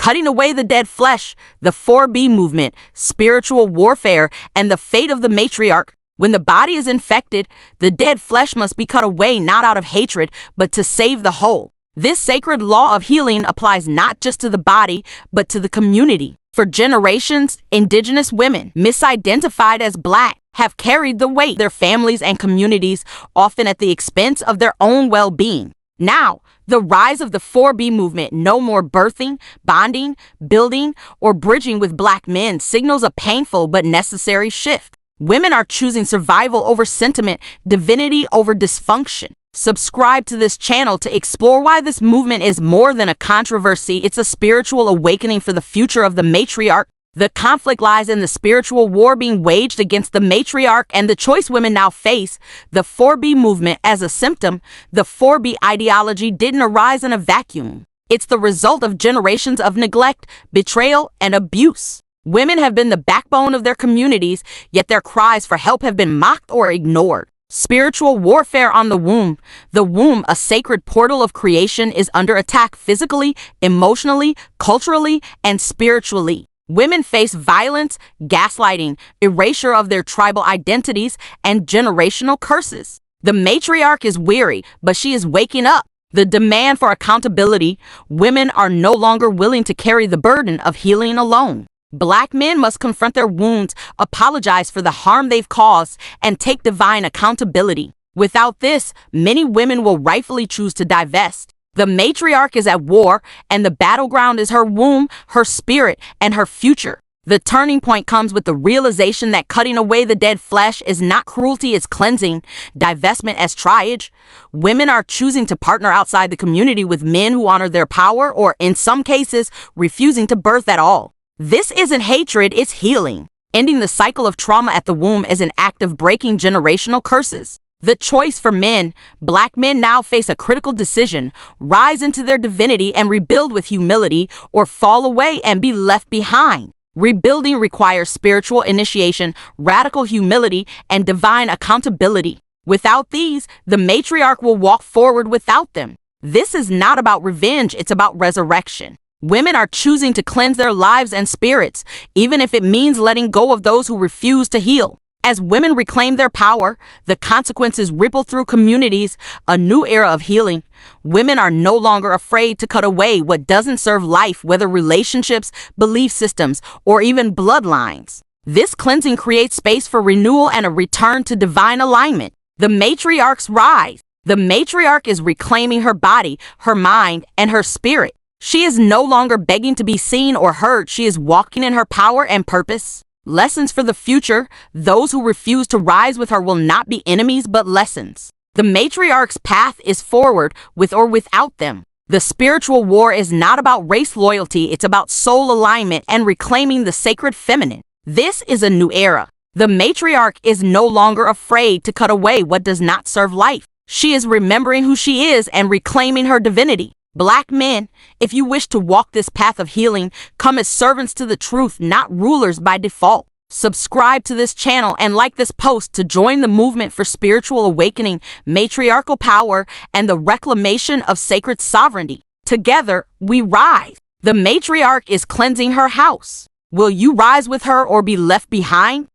cutting away the dead flesh, the 4B movement, spiritual warfare, and the fate of the matriarch. When the body is infected, the dead flesh must be cut away not out of hatred, but to save the whole. This sacred law of healing applies not just to the body, but to the community. For generations, indigenous women, misidentified as Black, have carried the weight of their families and communities, often at the expense of their own well-being. Now, the rise of the 4B movement, no more birthing, bonding, building, or bridging with Black men, signals a painful but necessary shift. Women are choosing survival over sentiment, divinity over dysfunction. Subscribe to this channel to explore why this movement is more than a controversy. It's a spiritual awakening for the future of the matriarch. The conflict lies in the spiritual war being waged against the matriarch and the choice women now face. The 4B movement as a symptom, the 4B ideology didn't arise in a vacuum. It's the result of generations of neglect, betrayal, and abuse. Women have been the backbone of their communities, yet their cries for help have been mocked or ignored. Spiritual warfare on the womb. The womb, a sacred portal of creation, is under attack physically, emotionally, culturally, and spiritually. Women face violence, gaslighting, erasure of their tribal identities, and generational curses. The matriarch is weary, but she is waking up. The demand for accountability. Women are no longer willing to carry the burden of healing alone. Black men must confront their wounds, apologize for the harm they've caused, and take divine accountability. Without this, many women will rightfully choose to divest. The matriarch is at war, and the battleground is her womb, her spirit, and her future. The turning point comes with the realization that cutting away the dead flesh is not cruelty, it's cleansing, divestment as triage. Women are choosing to partner outside the community with men who honor their power, or in some cases, refusing to birth at all. This isn't hatred, it's healing. Ending the cycle of trauma at the womb is an act of breaking generational curses. The choice for men. Black men now face a critical decision: rise into their divinity and rebuild with humility, or fall away and be left behind. Rebuilding requires spiritual initiation, radical humility, and divine accountability. Without these, the matriarch will walk forward without them. This is not about revenge, it's about resurrection. Women are choosing to cleanse their lives and spirits, even if it means letting go of those who refuse to heal. As women reclaim their power, the consequences ripple through communities. A new era of healing. Women are no longer afraid to cut away what doesn't serve life, whether relationships, belief systems, or even bloodlines. This cleansing creates space for renewal and a return to divine alignment. The matriarch's rise. The matriarch is reclaiming her body, her mind, and her spirit. She is no longer begging to be seen or heard. She is walking in her power and purpose. Lessons for the future. Those who refuse to rise with her will not be enemies, but lessons. The matriarch's path is forward, with or without them. The spiritual war is not about race loyalty, it's about soul alignment and reclaiming the sacred feminine. This is a new era. The matriarch is no longer afraid to cut away what does not serve life. She is remembering who she is and reclaiming her divinity. Black men, if you wish to walk this path of healing, come as servants to the truth, not rulers by default. Subscribe to this channel and like this post to join the movement for spiritual awakening, matriarchal power, and the reclamation of sacred sovereignty. Together, we rise. The matriarch is cleansing her house. Will you rise with her or be left behind?